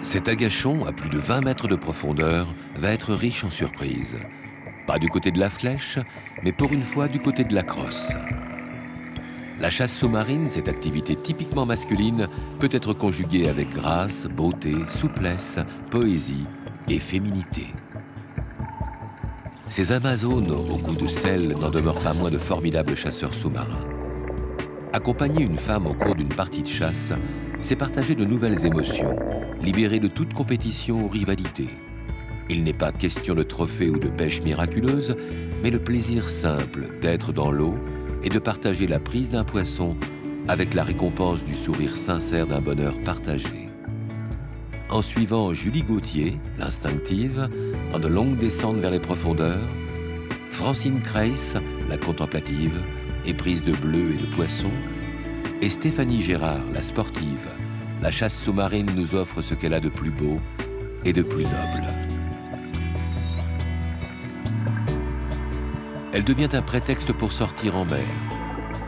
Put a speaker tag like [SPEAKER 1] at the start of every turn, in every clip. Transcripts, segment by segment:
[SPEAKER 1] Cet agachon, à plus de 20 mètres de profondeur, va être riche en surprises. Pas du côté de la flèche, mais pour une fois du côté de la crosse. La chasse sous-marine, cette activité typiquement masculine, peut être conjuguée avec grâce, beauté, souplesse, poésie et féminité. Ces Amazones, au goût de sel, n'en demeurent pas moins de formidables chasseurs sous-marins. Accompagner une femme au cours d'une partie de chasse, c'est partager de nouvelles émotions, libérer de toute compétition ou rivalité. Il n'est pas question de trophée ou de pêche miraculeuse, mais le plaisir simple d'être dans l'eau et de partager la prise d'un poisson avec la récompense du sourire sincère d'un bonheur partagé. En suivant Julie Gauthier, l'instinctive, dans de longues descentes vers les profondeurs, Francine Kreiss, la contemplative, éprise de bleu et de poisson, et Stéphanie Gérard, la sportive, la chasse sous-marine nous offre ce qu'elle a de plus beau et de plus noble. Elle devient un prétexte pour sortir en mer.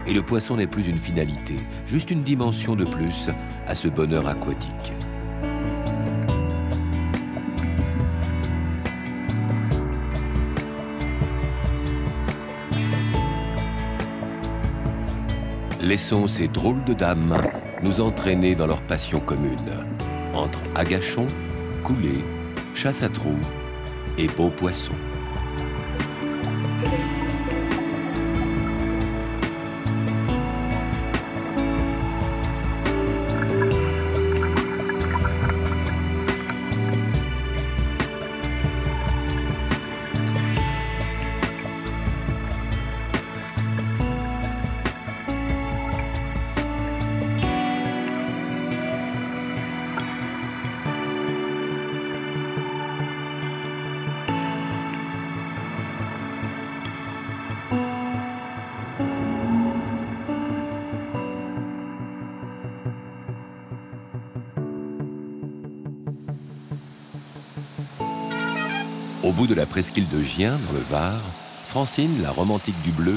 [SPEAKER 1] Et le poisson n'est plus une finalité, juste une dimension de plus à ce bonheur aquatique. Laissons ces drôles de dames nous entraîner dans leur passion commune, entre agachons, coulées, chasse à trous et beaux poissons. Au bout de la presqu'île de Gien, dans le Var, Francine, la romantique du bleu,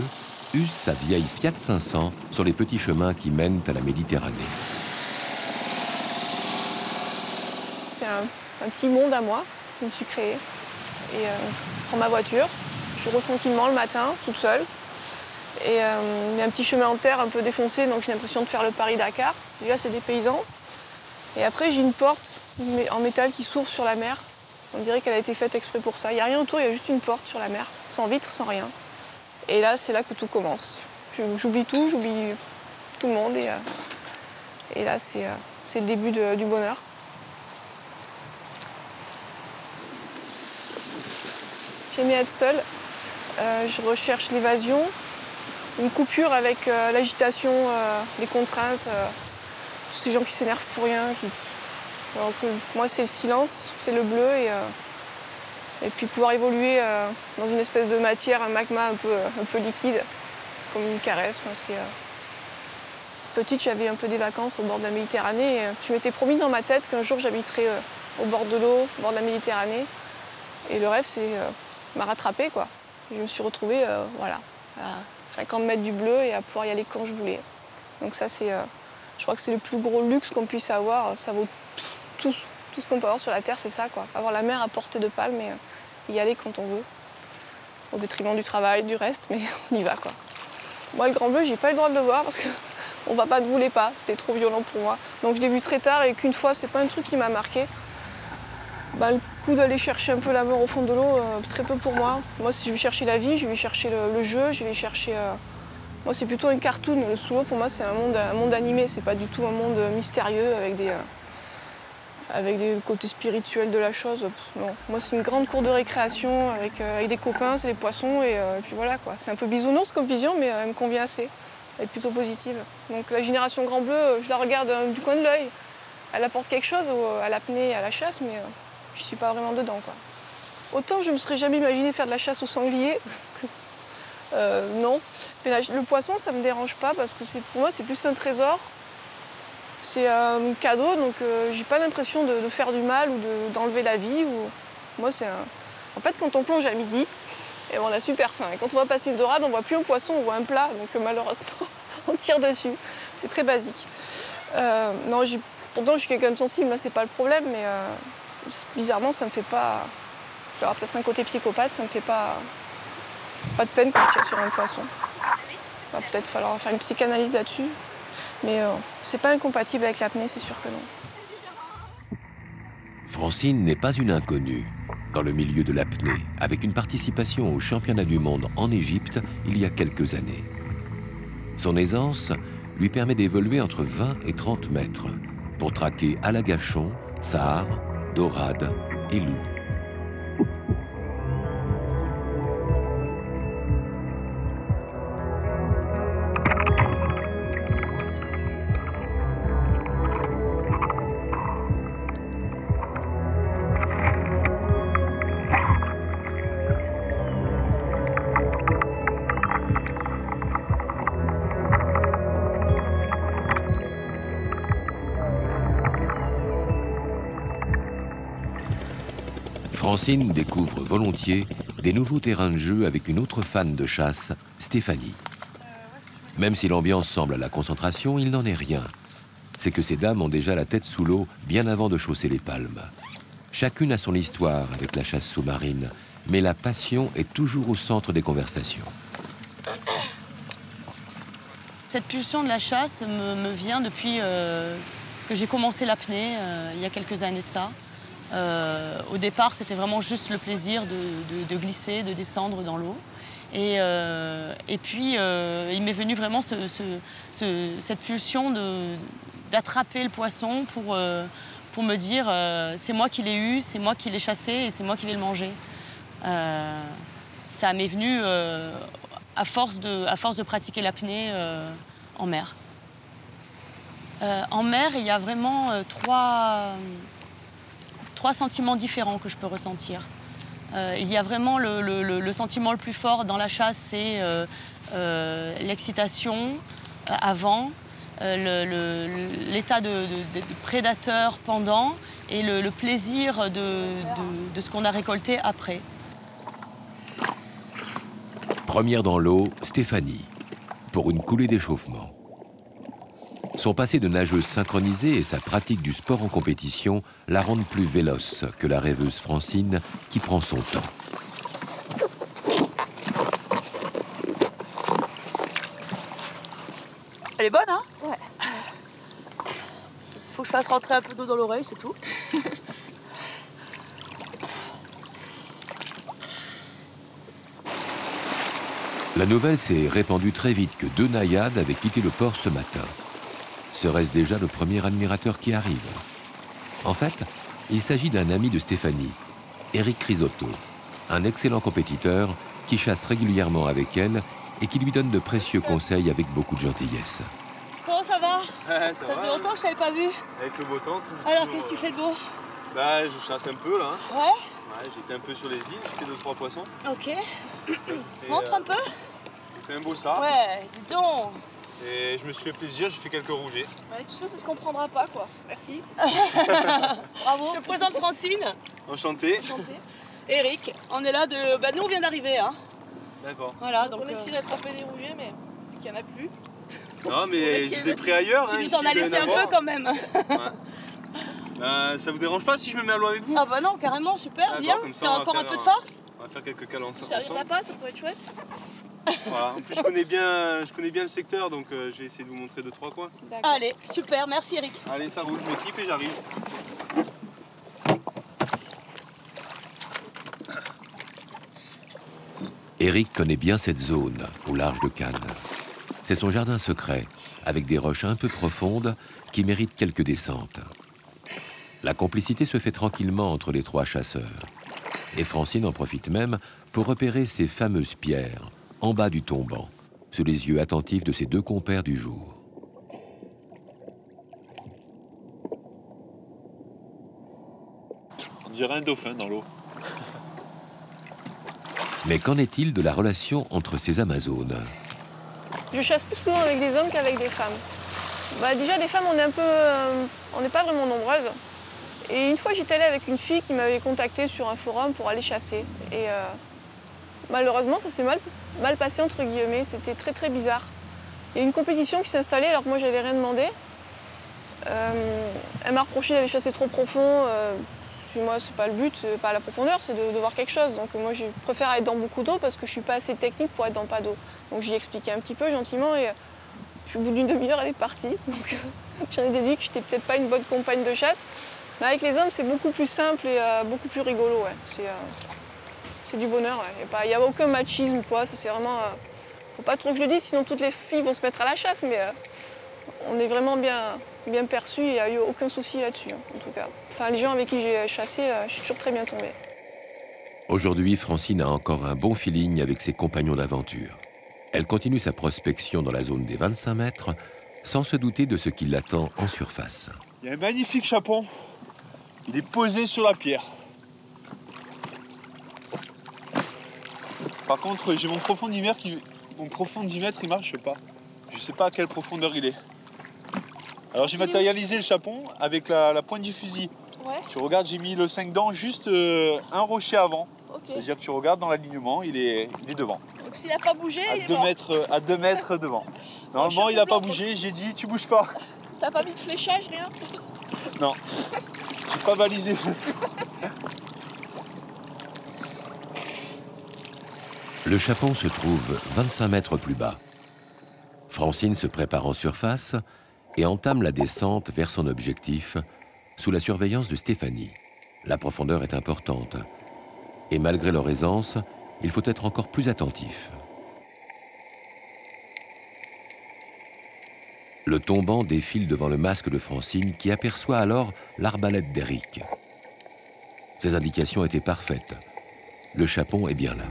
[SPEAKER 1] use sa vieille Fiat 500 sur les petits chemins qui mènent à la Méditerranée.
[SPEAKER 2] C'est un petit monde à moi que je me suis créé. Et je prends ma voiture, je roule tranquillement le matin, toute seule. Et il y a un petit chemin en terre un peu défoncé, donc j'ai l'impression de faire le Paris-Dakar. Déjà, c'est des paysans. Et après, j'ai une porte en métal qui s'ouvre sur la mer. On dirait qu'elle a été faite exprès pour ça. Il n'y a rien autour, il y a juste une porte sur la mer, sans vitre, sans rien. Et là, c'est là que tout commence. J'oublie tout, j'oublie tout le monde. Et là, c'est le début du bonheur. J'aime bien être seule. Je recherche l'évasion, une coupure avec l'agitation, les contraintes, tous ces gens qui s'énervent pour rien. Alors que moi, c'est le silence, c'est le bleu et puis pouvoir évoluer dans une espèce de matière, un magma un peu liquide, comme une caresse. Enfin, petite, j'avais un peu des vacances au bord de la Méditerranée. Et je m'étais promis dans ma tête qu'un jour, j'habiterais au bord de l'eau, au bord de la Méditerranée. Et le rêve, m'a rattrapée, quoi. Et je me suis retrouvée voilà, à 50 mètres du bleu et à pouvoir y aller quand je voulais. Donc ça, je crois que c'est le plus gros luxe qu'on puisse avoir. Ça vaut tout ce qu'on peut avoir sur la terre, c'est ça, quoi. Avoir la mer à portée de palme et y aller quand on veut. Au détriment du travail, du reste, mais on y va, quoi. Moi, le grand bleu, j'ai pas eu le droit de le voir parce qu'on va pas ne voulait pas, c'était trop violent pour moi. Donc je l'ai vu très tard et qu'une fois, c'est pas un truc qui m'a marqué. Le coup d'aller chercher un peu la mort au fond de l'eau, très peu pour moi. Moi, si je vais chercher la vie, je vais chercher le jeu, je vais chercher... Moi, c'est plutôt un cartoon. Le sous-l'eau, pour moi, c'est un monde animé. C'est pas du tout un monde mystérieux avec des côtés spirituels de la chose. Non. Moi, c'est une grande cour de récréation avec des copains, c'est des poissons et puis voilà, quoi. C'est un peu bisounours comme vision, mais elle me convient assez. Elle est plutôt positive. Donc la génération Grand Bleu, je la regarde du coin de l'œil. Elle apporte quelque chose à l'apnée et à la chasse, mais je suis pas vraiment dedans, quoi. Autant je me serais jamais imaginé faire de la chasse au sanglier. Non. Mais le poisson, ça me dérange pas parce que pour moi, c'est plus un trésor. C'est un cadeau, donc j'ai pas l'impression de faire du mal ou d'enlever la vie. Moi, en fait, quand on plonge à midi, et on a super faim. Et quand on va passer le dorade, on voit plus un poisson, on voit un plat. Donc malheureusement, on tire dessus. C'est très basique. Non, Pourtant, je suis quelqu'un de sensible, là, c'est pas le problème, mais bizarrement, ça me fait pas... Je vais avoir peut-être un côté psychopathe, ça me fait pas de peine quand je tire sur un poisson. Va peut-être falloir faire une psychanalyse là-dessus, mais c'est pas incompatible avec l'apnée, c'est sûr que non.
[SPEAKER 1] Francine n'est pas une inconnue dans le milieu de l'apnée, avec une participation au championnat du monde en Égypte il y a quelques années. Son aisance lui permet d'évoluer entre 20 et 30 mètres pour traquer alagachon, sard, dorade et loup. Francine découvre volontiers des nouveaux terrains de jeu avec une autre fan de chasse, Stéphanie. Même si l'ambiance semble à la concentration, il n'en est rien. C'est que ces dames ont déjà la tête sous l'eau bien avant de chausser les palmes. Chacune a son histoire avec la chasse sous-marine, mais la passion est toujours au centre des conversations.
[SPEAKER 3] Cette pulsion de la chasse me vient depuis que j'ai commencé l'apnée, il y a quelques années de ça. Au départ, c'était vraiment juste le plaisir de glisser, de descendre dans l'eau. Et puis, il m'est venu vraiment cette pulsion d'attraper le poisson pour me dire c'est moi qui l'ai eu, c'est moi qui l'ai chassé et c'est moi qui vais le manger. Ça m'est venu à force de pratiquer l'apnée en mer. En mer, il y a vraiment trois sentiments différents que je peux ressentir. Il y a vraiment le sentiment le plus fort dans la chasse, c'est l'excitation avant, l'état de prédateur pendant et le plaisir de ce qu'on a récolté après.
[SPEAKER 1] Première dans l'eau, Stéphanie, pour une coulée d'échauffement. Son passé de nageuse synchronisée et sa pratique du sport en compétition la rendent plus véloce que la rêveuse Francine qui prend son temps.
[SPEAKER 4] Elle est bonne, hein?
[SPEAKER 2] Ouais.
[SPEAKER 4] Faut que je fasse rentrer un peu d'eau dans l'oreille, c'est tout.
[SPEAKER 1] La nouvelle s'est répandue très vite que 2 naïades avaient quitté le port ce matin. Serait-ce déjà le premier admirateur qui arrive? En fait, il s'agit d'un ami de Stéphanie, Eric Crisotto, un excellent compétiteur qui chasse régulièrement avec elle et qui lui donne de précieux conseils avec beaucoup de gentillesse.
[SPEAKER 4] Comment ça va?
[SPEAKER 5] Ça
[SPEAKER 4] Ça
[SPEAKER 5] va,
[SPEAKER 4] fait longtemps que je t'avais pas vu.
[SPEAKER 5] avec le beau temps.
[SPEAKER 4] Alors, qu'est-ce que tu fais de beau?
[SPEAKER 5] Bah, je chasse un peu là.
[SPEAKER 4] Ouais?
[SPEAKER 5] Ouais, j'étais un peu sur les îles, j'ai fait 2-3 poissons.
[SPEAKER 4] Ok.
[SPEAKER 5] Et,
[SPEAKER 4] Montre un peu?
[SPEAKER 5] J'ai fait un beau sard.
[SPEAKER 4] Ouais, dis donc.
[SPEAKER 5] Et je me suis fait plaisir, j'ai fait quelques rougets.
[SPEAKER 2] Ouais, tout ça, c'est ce qu'on prendra pas, quoi. Merci.
[SPEAKER 4] Bravo. Je te présente Francine.
[SPEAKER 5] Enchanté.
[SPEAKER 4] Enchanté. Eric, on est là de... Bah, nous, on vient d'arriver, hein.
[SPEAKER 5] D'accord.
[SPEAKER 4] Voilà, donc...
[SPEAKER 2] On essaie d'attraper des rougets, mais il n'y en a plus.
[SPEAKER 5] Non, mais je les ai pris ailleurs.
[SPEAKER 4] Tu
[SPEAKER 5] hein,
[SPEAKER 4] nous en
[SPEAKER 5] ici,
[SPEAKER 4] as
[SPEAKER 5] il doit y
[SPEAKER 4] laissé un
[SPEAKER 5] avoir.
[SPEAKER 4] peu quand même.
[SPEAKER 5] Ouais. Ça vous dérange pas si je me mets à l'eau avec vous?
[SPEAKER 4] Ah bah non, carrément, super,
[SPEAKER 5] D'accord,
[SPEAKER 4] viens.
[SPEAKER 5] comme ça,
[SPEAKER 4] T'as
[SPEAKER 5] on va
[SPEAKER 4] encore un
[SPEAKER 5] faire
[SPEAKER 4] peu de force?
[SPEAKER 5] On va faire quelques câlins ensemble.
[SPEAKER 2] Ça arrivera pas, ça pourrait être chouette.
[SPEAKER 5] Voilà. En plus, je connais bien le secteur, donc je vais essayer de vous montrer 2-3 coins.
[SPEAKER 2] D'accord.
[SPEAKER 4] Allez, super, merci Eric.
[SPEAKER 5] Allez, ça roule, je m'équipe et j'arrive.
[SPEAKER 1] Eric connaît bien cette zone, au large de Cannes. C'est son jardin secret, avec des roches un peu profondes qui méritent quelques descentes. La complicité se fait tranquillement entre les 3 chasseurs. Et Francine en profite même pour repérer ces fameuses pierres, en bas du tombant, sous les yeux attentifs de ses 2 compères du jour.
[SPEAKER 5] On dirait un dauphin dans l'eau.
[SPEAKER 1] Mais qu'en est-il de la relation entre ces Amazones?
[SPEAKER 2] Je chasse plus souvent avec des hommes qu'avec des femmes. Bah, déjà, les femmes, on n'est pas vraiment nombreuses. Et une fois, j'étais allée avec une fille qui m'avait contactée sur un forum pour aller chasser. Et malheureusement, ça s'est mal passé, entre guillemets. C'était très, très bizarre. Il y a une compétition qui s'est installée alors que moi, j'avais rien demandé. Elle m'a reproché d'aller chasser trop profond. Moi, c'est pas le but, c'est pas la profondeur, c'est de voir quelque chose. Donc moi, je préfère être dans beaucoup d'eau parce que je suis pas assez technique pour être dans pas d'eau. Donc j'y ai expliqué un petit peu gentiment et puis au bout d'une demi-heure, elle est partie. Donc j'en ai déduit que j'étais peut-être pas une bonne compagne de chasse. Mais avec les hommes, c'est beaucoup plus simple et beaucoup plus rigolo. Ouais. C'est du bonheur. Ouais. Il n'y a aucun machisme ou quoi. C'est vraiment. Faut pas trop que je le dise, sinon toutes les filles vont se mettre à la chasse. Mais on est vraiment bien perçus. Il n'y a eu aucun souci là-dessus, en tout cas. Enfin, les gens avec qui j'ai chassé, je suis toujours très bien tombée.
[SPEAKER 1] Aujourd'hui, Francine a encore un bon feeling avec ses compagnons d'aventure. Elle continue sa prospection dans la zone des 25 mètres, sans se douter de ce qui l'attend en surface.
[SPEAKER 5] Il y a un magnifique chapon. Il est posé sur la pierre. Par contre, j'ai mon profondimètre, il marche pas. Je sais pas à quelle profondeur il est. Alors j'ai matérialisé le chapon avec la pointe du fusil.
[SPEAKER 2] Ouais.
[SPEAKER 5] Tu regardes, j'ai mis le 5 dents juste un rocher avant.
[SPEAKER 2] Okay.
[SPEAKER 5] C'est-à-dire que tu regardes dans l'alignement, il est devant.
[SPEAKER 2] Donc s'il n'a pas bougé,
[SPEAKER 5] à
[SPEAKER 2] il est
[SPEAKER 5] 2
[SPEAKER 2] mort.
[SPEAKER 5] mètres, à 2 mètres devant. Normalement, il n'a pas bougé, j'ai dit tu bouges pas.
[SPEAKER 2] T'as pas mis de fléchage, rien?
[SPEAKER 5] Non, j'ai pas balisé.
[SPEAKER 1] Le chapon se trouve 25 mètres plus bas. Francine se prépare en surface et entame la descente vers son objectif sous la surveillance de Stéphanie. La profondeur est importante et malgré leur aisance, il faut être encore plus attentif. Le tombant défile devant le masque de Francine qui aperçoit alors l'arbalète d'Éric. Ses indications étaient parfaites. Le chapon est bien là.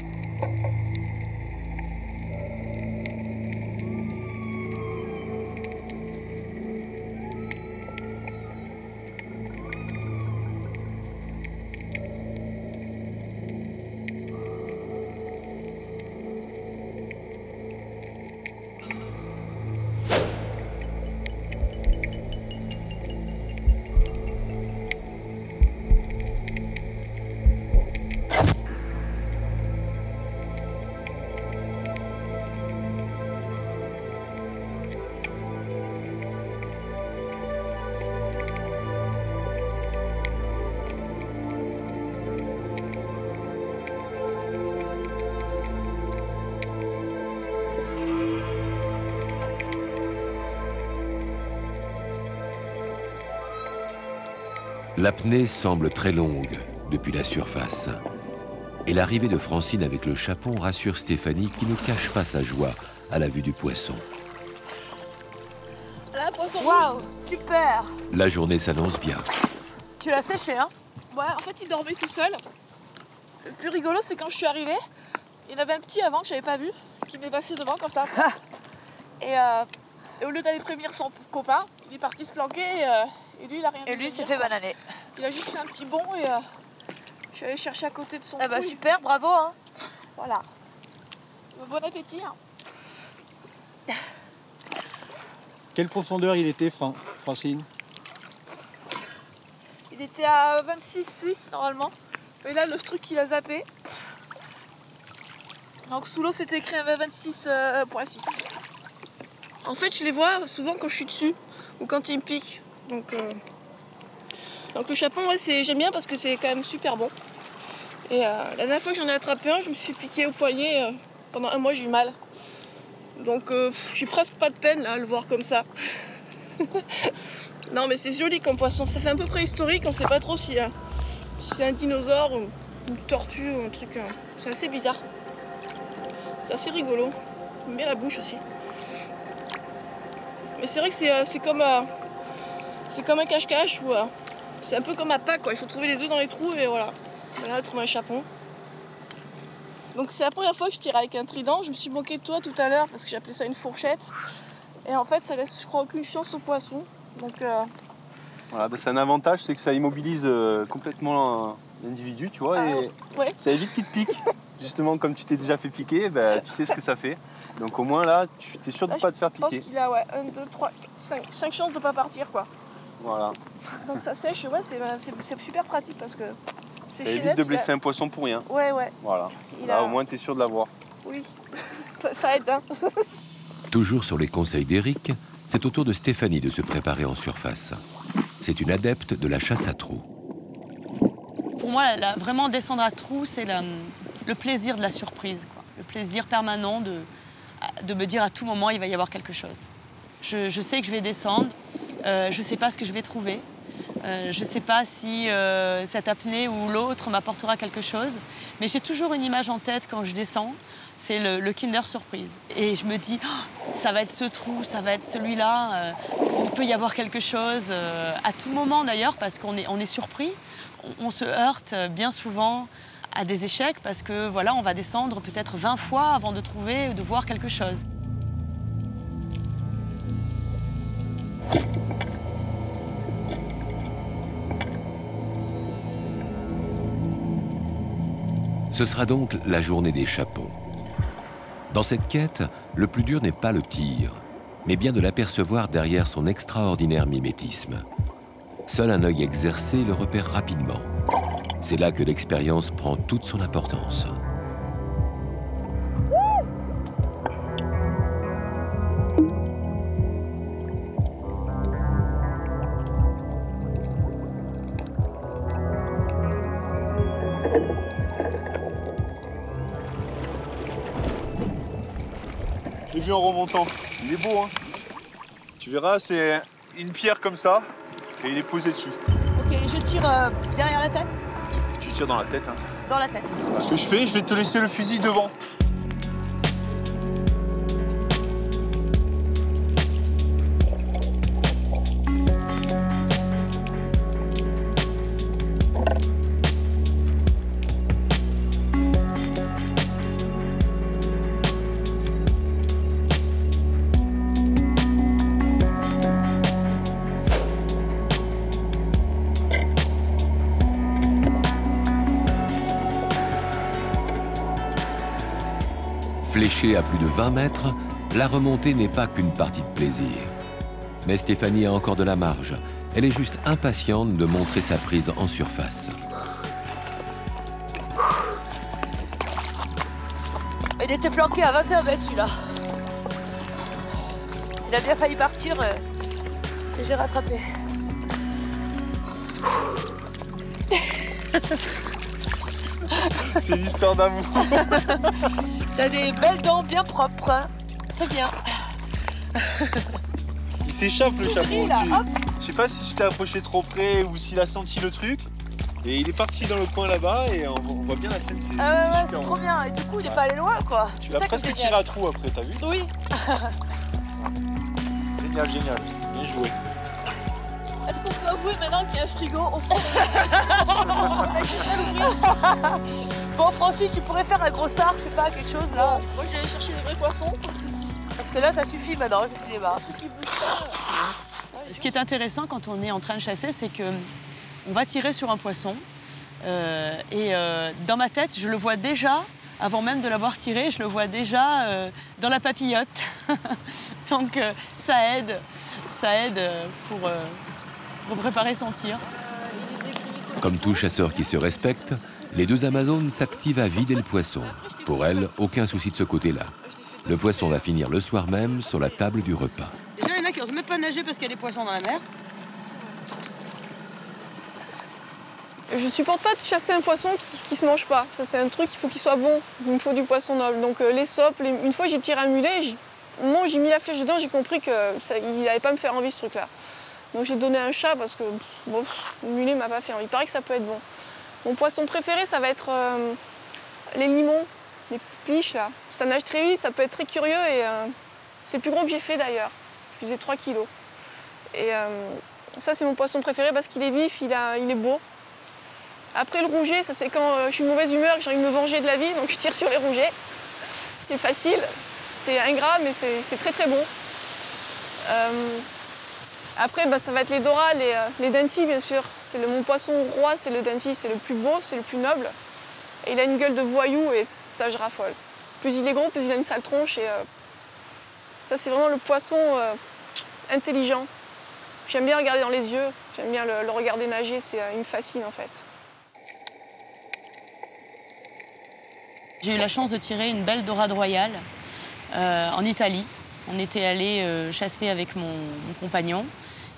[SPEAKER 1] L'apnée semble très longue depuis la surface. Et l'arrivée de Francine avec le chapon rassure Stéphanie qui ne cache pas sa joie à la vue du poisson.
[SPEAKER 2] Là, poisson.
[SPEAKER 4] Waouh, super.
[SPEAKER 1] La journée s'annonce bien.
[SPEAKER 4] Tu l'as séché, hein?
[SPEAKER 2] Ouais, en fait, il dormait tout seul. Le plus rigolo, c'est quand je suis arrivée, il y en avait un petit avant que j'avais pas vu, qui m'est passé devant comme ça. Et au lieu d'aller prévenir son copain, il est parti se planquer et lui, il a rien vu.
[SPEAKER 4] Et lui, s'est fait bananer.
[SPEAKER 2] Il a juste fait un petit bond et je suis allée chercher à côté de son
[SPEAKER 4] Ah bah
[SPEAKER 2] trou.
[SPEAKER 4] super, bravo, hein.
[SPEAKER 2] Voilà. Bon appétit. Hein.
[SPEAKER 6] Quelle profondeur il était, Francine?
[SPEAKER 2] Il était à 26,6 normalement. Et là, le truc, il a zappé. Donc sous l'eau, c'était écrit 26,6. En fait, je les vois souvent quand je suis dessus ou quand ils me piquent. Donc le chapon, ouais, j'aime bien parce que c'est quand même super bon. Et la dernière fois que j'en ai attrapé un, je me suis piqué au poignet. Pendant un mois, j'ai eu mal. Donc j'ai presque pas de peine là, à le voir comme ça. Non, mais c'est joli comme poisson. Ça fait un peu préhistorique. On sait pas trop si c'est un dinosaure ou une tortue ou un truc. C'est assez bizarre. C'est assez rigolo. J'aime bien la bouche aussi. Mais c'est vrai que c'est comme un cache-cache ou c'est un peu comme un pack, quoi. Il faut trouver les œufs dans les trous et voilà. Là, on a trouvé un chapon. Donc c'est la première fois que je tire avec un trident. Je me suis moquée de toi tout à l'heure parce que j'ai appelé ça une fourchette. Et en fait, ça laisse, je crois, aucune chance au poisson. Donc
[SPEAKER 5] Voilà, bah, c'est un avantage, c'est que ça immobilise complètement l'individu, tu vois, et
[SPEAKER 2] ouais.
[SPEAKER 5] ça évite qu'il te pique. Justement, comme tu t'es déjà fait piquer, bah, tu sais ce que ça fait. Donc au moins là, tu es sûr de ne pas te faire
[SPEAKER 2] Je pense
[SPEAKER 5] piquer.
[SPEAKER 2] qu'il a 1, 2, 3, 5 chances de ne pas partir, quoi.
[SPEAKER 5] Voilà.
[SPEAKER 2] Donc ça sèche, ouais, c'est super pratique parce que c'est
[SPEAKER 5] Ça évite de blesser un poisson pour rien.
[SPEAKER 2] Ouais, ouais.
[SPEAKER 5] Voilà. Là, au moins, tu es sûr de l'avoir.
[SPEAKER 2] Oui, ça aide, hein.
[SPEAKER 1] Toujours sur les conseils d'Éric, c'est au tour de Stéphanie de se préparer en surface. C'est une adepte de la chasse à trous.
[SPEAKER 3] Pour moi, vraiment descendre à trous, c'est le plaisir de la surprise, quoi. Le plaisir permanent de me dire à tout moment, il va y avoir quelque chose. Je sais que je vais descendre, je ne sais pas ce que je vais trouver. Je ne sais pas si cette apnée ou l'autre m'apportera quelque chose, mais j'ai toujours une image en tête quand je descends, c'est le Kinder Surprise. Et je me dis, oh, ça va être ce trou, ça va être celui-là, il peut y avoir quelque chose, à tout moment d'ailleurs, parce qu'on est surpris. On se heurte bien souvent à des échecs, parce que voilà, on va descendre peut-être 20 fois avant de trouver, de voir quelque chose.
[SPEAKER 1] Ce sera donc la journée des chapons. Dans cette quête, le plus dur n'est pas le tir, mais bien de l'apercevoir derrière son extraordinaire mimétisme. Seul un œil exercé le repère rapidement. C'est là que l'expérience prend toute son importance.
[SPEAKER 5] Je l'ai vu en remontant. Il est beau, hein. Tu verras, c'est une pierre comme ça et il est posé dessus.
[SPEAKER 4] Ok, je tire derrière la tête.
[SPEAKER 5] Tu tires dans la tête, hein.
[SPEAKER 4] Dans la tête.
[SPEAKER 5] Ce que je fais, je vais te laisser le fusil devant.
[SPEAKER 1] Fléchée à plus de 20 mètres, la remontée n'est pas qu'une partie de plaisir. Mais Stéphanie a encore de la marge. Elle est juste impatiente de montrer sa prise en surface.
[SPEAKER 4] Il était planqué à 21 mètres celui-là. Il a bien failli partir et j'ai rattrapé.
[SPEAKER 5] C'est une histoire d'amour.
[SPEAKER 4] T'as des belles dents bien propres, hein. C'est bien.
[SPEAKER 5] Il s'échappe le chapeau.
[SPEAKER 4] là, hop.
[SPEAKER 5] Je sais pas si tu t'es approché trop près ou s'il a senti le truc. Et il est parti dans le coin là-bas et on voit bien la scène.
[SPEAKER 4] Ah ouais, c'est trop bien. Et du coup, il est pas allé loin, quoi.
[SPEAKER 5] Tu l'as presque tiré à trous après, t'as vu?
[SPEAKER 4] Oui.
[SPEAKER 5] Génial, génial. Bien joué.
[SPEAKER 2] Est-ce qu'on peut avouer maintenant qu'il y a un frigo au fond de
[SPEAKER 4] Bon, Francis, tu pourrais faire un gros sar, je sais pas, quelque chose là.
[SPEAKER 2] Moi, je vais aller chercher les vrais poissons.
[SPEAKER 4] Parce que là, ça suffit maintenant, je suis marre.
[SPEAKER 3] Ce qui est intéressant quand on est en train de chasser, c'est que on va tirer sur un poisson dans ma tête, je le vois déjà, avant même de l'avoir tiré, je le vois déjà dans la papillote. Donc ça aide pour préparer son tir.
[SPEAKER 1] Comme tout chasseur qui se respecte, les deux Amazones s'activent à vider le poisson. Pour elles, aucun souci de ce côté-là. Le poisson va finir le soir même sur la table du repas.
[SPEAKER 4] Déjà, il y en a qui osent même pas nager parce qu'il y a des poissons dans la mer.
[SPEAKER 2] Je supporte pas de chasser un poisson qui se mange pas. Ça, c'est un truc, il faut qu'il soit bon. Il me faut du poisson noble. Donc les sopes, une fois j'ai tiré un mulet, au moment où j'ai mis la flèche dedans, j'ai compris qu'il n'allait pas me faire envie ce truc-là. Donc j'ai donné un chat parce que bon, le mulet m'a pas fait envie. Il paraît que ça peut être bon. Mon poisson préféré, ça va être les limons, les petites liches là. Ça nage très vite, ça peut être très curieux et c'est le plus gros que j'ai fait d'ailleurs. Je faisais 3 kilos. Et ça, c'est mon poisson préféré parce qu'il est vif, il est beau. Après, le rouget, ça c'est quand je suis de mauvaise humeur, que j'ai envie de me venger de la vie, donc je tire sur les rougets. C'est facile, c'est ingrat, mais c'est très très bon. Après, ça va être les doras, les dentis, bien sûr. Mon poisson roi, c'est le denti, c'est le plus beau, c'est le plus noble. Et il a une gueule de voyou et ça, je raffole. Plus il est gros, plus il a une sale tronche. Et ça, c'est vraiment le poisson intelligent. J'aime bien regarder dans les yeux, j'aime bien le regarder nager, il me fascine en fait.
[SPEAKER 3] J'ai eu la chance de tirer une belle dorade royale en Italie. On était allé chasser avec mon compagnon.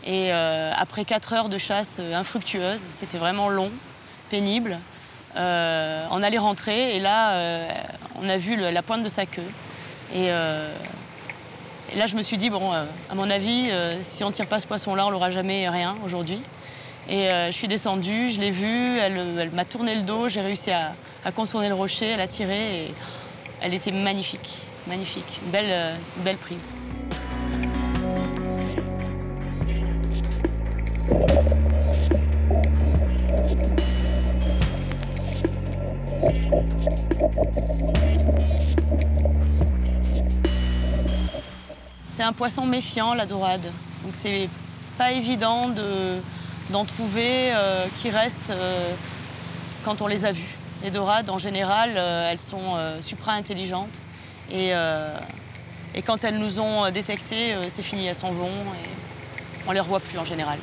[SPEAKER 3] Et après 4 heures de chasse infructueuse, c'était vraiment long, pénible, on allait rentrer et là, on a vu la pointe de sa queue. Et là, je me suis dit, bon, à mon avis, si on ne tire pas ce poisson-là, on n'aura jamais rien aujourd'hui. Et je suis descendue, je l'ai vue, elle m'a tourné le dos, j'ai réussi à contourner le rocher, elle a tiré et elle était magnifique, magnifique, une belle prise. C'est un poisson méfiant, la dorade. Donc c'est pas évident d'en trouver qui restent quand on les a vues. Les dorades, en général, elles sont supra-intelligentes. Et quand elles nous ont détectées, c'est fini, elles s'en vont et on les revoit plus en général.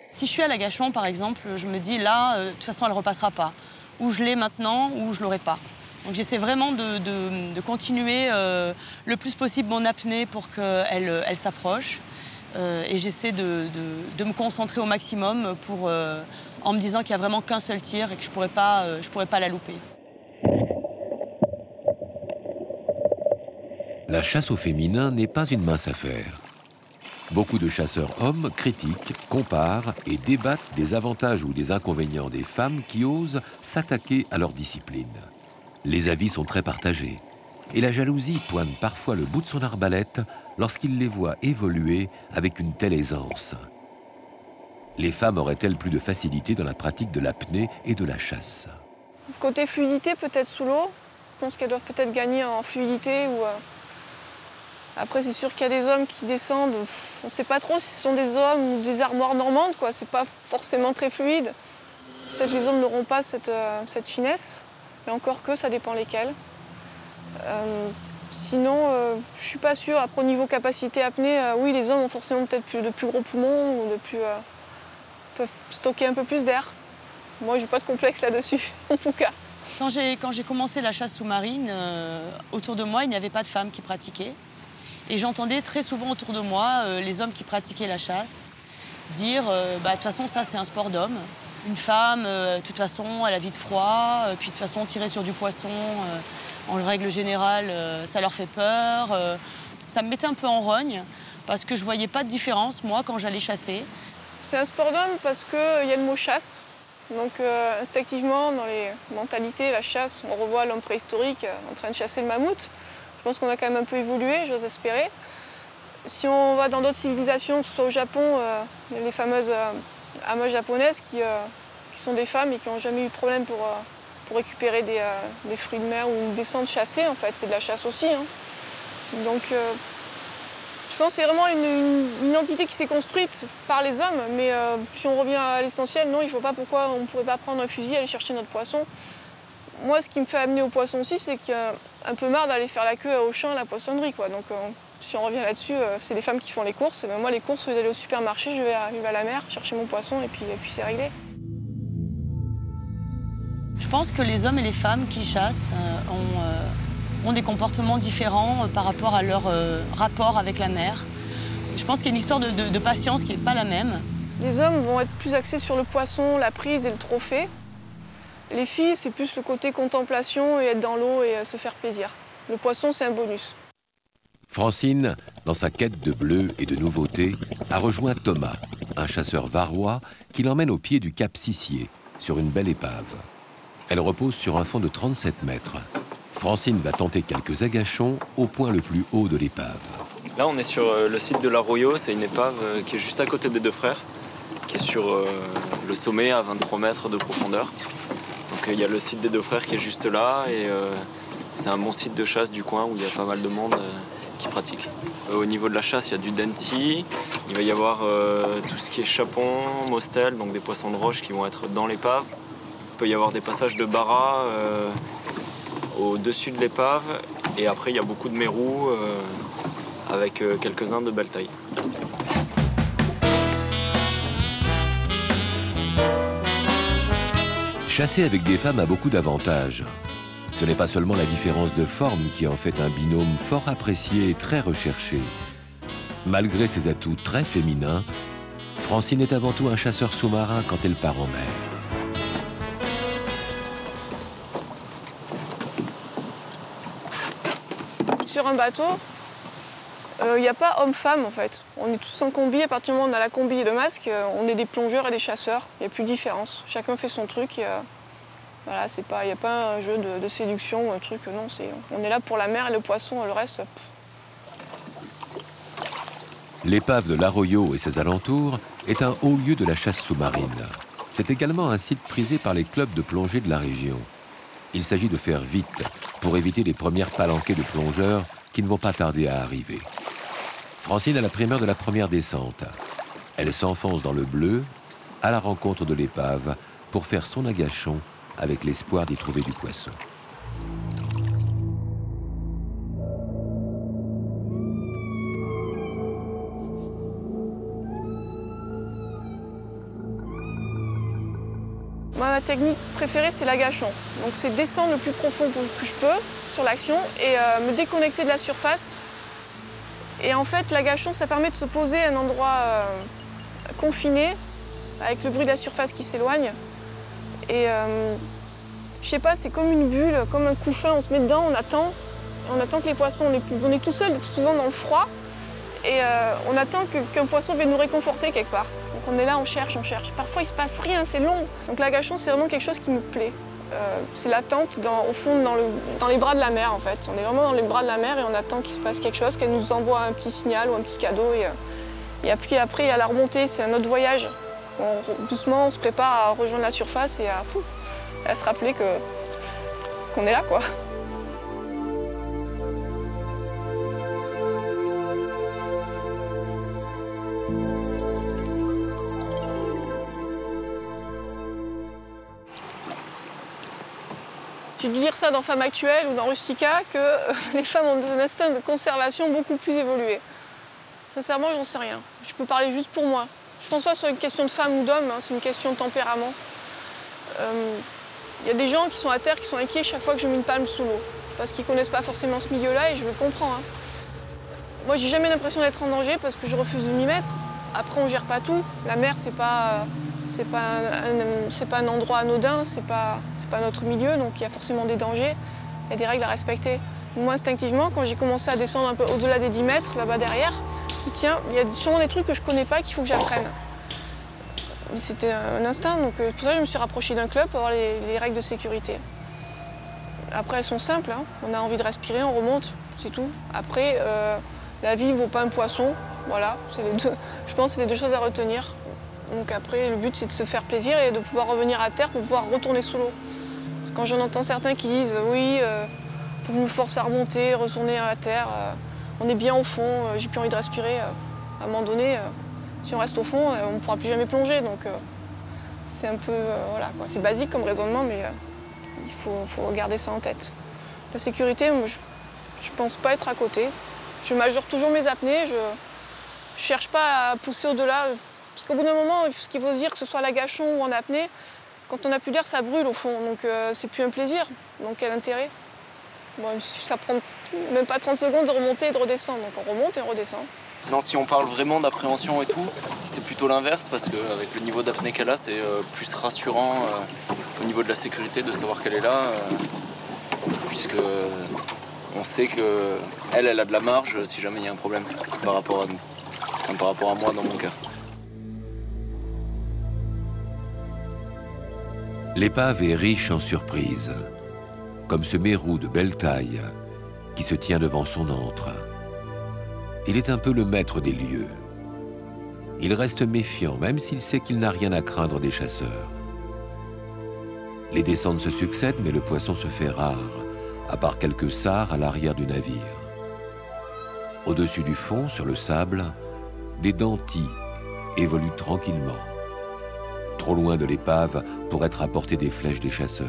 [SPEAKER 3] Si je suis à l'Agachon, par exemple, je me dis là, de toute façon, elle ne repassera pas. Ou je l'ai maintenant, ou je ne l'aurai pas. Donc j'essaie vraiment de continuer le plus possible mon apnée pour qu'elle s'approche. Et j'essaie de me concentrer au maximum en me disant qu'il n'y a vraiment qu'un seul tir et que je pourrais pas la louper.
[SPEAKER 1] La chasse au féminin n'est pas une mince affaire. Beaucoup de chasseurs hommes critiquent, comparent et débattent des avantages ou des inconvénients des femmes qui osent s'attaquer à leur discipline. Les avis sont très partagés et la jalousie pointe parfois le bout de son arbalète lorsqu'il les voit évoluer avec une telle aisance. Les femmes auraient-elles plus de facilité dans la pratique de l'apnée et de la chasse?
[SPEAKER 2] Côté fluidité, peut-être sous l'eau. Je pense qu'elles doivent peut-être gagner en fluidité. Après, c'est sûr qu'il y a des hommes qui descendent. On ne sait pas trop si ce sont des hommes ou des armoires normandes, quoi. C'est pas forcément très fluide. Peut-être que les hommes n'auront pas cette finesse. Mais encore que, ça dépend lesquels. Sinon, je suis pas sûre. Après, au niveau capacité apnée, oui, les hommes ont forcément peut-être de plus gros poumons ou peuvent stocker un peu plus d'air. Moi, j'ai pas de complexe là-dessus, en tout cas.
[SPEAKER 3] Quand j'ai commencé la chasse sous-marine, autour de moi, il n'y avait pas de femmes qui pratiquaient. Et j'entendais très souvent autour de moi les hommes qui pratiquaient la chasse dire de toute façon, ça, c'est un sport d'homme. Une femme, de toute façon, elle a vite froid. Puis de toute façon, tirer sur du poisson, en règle générale, ça leur fait peur. Ça me mettait un peu en rogne parce que je voyais pas de différence, moi, quand j'allais chasser.
[SPEAKER 2] C'est un sport d'homme parce qu'il y a le mot chasse. Donc instinctivement, dans les mentalités, la chasse, on revoit l'homme préhistorique en train de chasser le mammouth. Je pense qu'on a quand même un peu évolué, j'ose espérer. Si on va dans d'autres civilisations, que ce soit au Japon, il y a les fameuses amas japonaises qui sont des femmes et qui n'ont jamais eu de problème pour récupérer des fruits de mer ou descendre chasser, en fait. C'est de la chasse aussi. Hein. Donc je pense que c'est vraiment une entité qui s'est construite par les hommes, mais si on revient à l'essentiel, non, je ne vois pas pourquoi on ne pourrait pas prendre un fusil et aller chercher notre poisson. Moi, ce qui me fait amener au poisson aussi, c'est qu'il y a un peu marre d'aller faire la queue à Auchan à la poissonnerie, quoi. Donc si on revient là-dessus, c'est les femmes qui font les courses. Mais moi, les courses, au lieu d'aller au supermarché, je vais à la mer chercher mon poisson et puis c'est réglé.
[SPEAKER 3] Je pense que les hommes et les femmes qui chassent ont des comportements différents par rapport à leur rapport avec la mer. Je pense qu'il y a une histoire de patience qui n'est pas la même.
[SPEAKER 2] Les hommes vont être plus axés sur le poisson, la prise et le trophée. Les filles, c'est plus le côté contemplation et être dans l'eau et se faire plaisir. Le poisson, c'est un bonus.
[SPEAKER 1] Francine, dans sa quête de bleu et de nouveautés, a rejoint Thomas, un chasseur varois qui l'emmène au pied du cap Sissier, sur une belle épave. Elle repose sur un fond de 37 mètres. Francine va tenter quelques agachons au point le plus haut de l'épave.
[SPEAKER 7] Là, on est sur le site de l'Arroyo. C'est une épave qui est juste à côté des Deux Frères, qui est sur le sommet à 23 mètres de profondeur. Donc il y a le site des Deux Frères qui est juste là et c'est un bon site de chasse du coin où il y a pas mal de monde qui pratique. Au niveau de la chasse, il y a du denti, il va y avoir tout ce qui est chapon, mostel, donc des poissons de roche qui vont être dans l'épave. Il peut y avoir des passages de bara au-dessus de l'épave et après il y a beaucoup de mérous avec quelques-uns de belle taille.
[SPEAKER 1] Chasser avec des femmes a beaucoup d'avantages. Ce n'est pas seulement la différence de forme qui en fait un binôme fort apprécié et très recherché. Malgré ses atouts très féminins, Francine est avant tout un chasseur sous-marin quand elle part en mer.
[SPEAKER 2] Sur un bateau, il n'y a pas homme-femme en fait. On est tous en combi, à partir du moment où on a la combi et le masque, on est des plongeurs et des chasseurs. Il n'y a plus de différence. Chacun fait son truc. Voilà, il n'y a pas un jeu de séduction ou un truc, non. On est là pour la mer et le poisson, et le reste.
[SPEAKER 1] L'épave de l'Arroyo et ses alentours est un haut lieu de la chasse sous-marine. C'est également un site prisé par les clubs de plongée de la région. Il s'agit de faire vite pour éviter les premières palanquées de plongeurs qui ne vont pas tarder à arriver. Francine a la primeur de la première descente. Elle s'enfonce dans le bleu, à la rencontre de l'épave, pour faire son agachon avec l'espoir d'y trouver du poisson.
[SPEAKER 2] Ma technique préférée, c'est l'agachon. Donc c'est descendre le plus profond que je peux sur l'action et me déconnecter de la surface. Et en fait, l'agachon, ça permet de se poser à un endroit confiné, avec le bruit de la surface qui s'éloigne. Et je sais pas, c'est comme une bulle, comme un couffin, on se met dedans, on attend que les poissons, on est tout seul, souvent dans le froid, et on attend qu'un poisson vienne nous réconforter quelque part. Donc on est là, on cherche. Parfois il se passe rien, c'est long. Donc l'agachon, c'est vraiment quelque chose qui me plaît. C'est l'attente au fond, dans les bras de la mer en fait. On est vraiment dans les bras de la mer et on attend qu'il se passe quelque chose, qu'elle nous envoie un petit signal ou un petit cadeau. Et puis après, il y a la remontée, c'est un autre voyage. Doucement, on se prépare à rejoindre la surface et à se rappeler qu'on est là, quoi. J'ai dû lire ça dans Femmes Actuelles ou dans Rustica que les femmes ont un instinct de conservation beaucoup plus évolué. Sincèrement, j'en sais rien. Je peux parler juste pour moi. Je pense pas que ce soit une question de femme ou d'homme, hein, c'est une question de tempérament. Y a des gens qui sont à terre, qui sont inquiets chaque fois que je mets une palme sous l'eau, parce qu'ils connaissent pas forcément ce milieu-là et je le comprends. Hein. Moi, j'ai jamais l'impression d'être en danger parce que je refuse de m'y mettre. Après, on gère pas tout. La mer, c'est pas un endroit anodin, c'est pas notre milieu, donc il y a forcément des dangers et des règles à respecter. Moi, instinctivement, quand j'ai commencé à descendre un peu au-delà des 10 mètres, là-bas derrière, tiens, il y a sûrement des trucs que je connais pas qu'il faut que j'apprenne. C'était un instinct, donc pour ça je me suis rapprochée d'un club pour avoir les règles de sécurité. Après, elles sont simples, hein. On a envie de respirer, on remonte, c'est tout. Après, la vie ne vaut pas un poisson, voilà, je pense que c'est les deux choses à retenir. Donc après, le but c'est de se faire plaisir et de pouvoir revenir à terre pour pouvoir retourner sous l'eau. Quand j'en entends certains qui disent oui, faut que je me force à remonter, retourner à la terre, on est bien au fond, j'ai plus envie de respirer. À un moment donné, si on reste au fond, on ne pourra plus jamais plonger. Donc c'est un peu, voilà, quoi. C'est basique comme raisonnement, mais il faut garder ça en tête. La sécurité, moi, je ne pense pas être à côté. Je majore toujours mes apnées, je ne cherche pas à pousser au-delà. Parce qu'au bout d'un moment, ce qu'il faut se dire, que ce soit à l'agachon ou en apnée, quand on n'a plus d'air, ça brûle au fond. Donc c'est plus un plaisir. Donc quel intérêt? Bon, ça prend même pas 30 secondes de remonter et de redescendre. Donc on remonte et on redescend.
[SPEAKER 7] Non, si on parle vraiment d'appréhension et tout, c'est plutôt l'inverse parce qu'avec le niveau d'apnée qu'elle a, c'est plus rassurant au niveau de la sécurité de savoir qu'elle est là, puisque on sait qu'elle a de la marge si jamais il y a un problème par rapport à nous, enfin, par rapport à moi dans mon cas.
[SPEAKER 1] L'épave est riche en surprises, comme ce mérou de belle taille qui se tient devant son antre. Il est un peu le maître des lieux. Il reste méfiant, même s'il sait qu'il n'a rien à craindre des chasseurs. Les descentes se succèdent, mais le poisson se fait rare, à part quelques sards à l'arrière du navire. Au-dessus du fond, sur le sable, des dentilles évoluent tranquillement, trop loin de l'épave pour être à portée des flèches des chasseurs.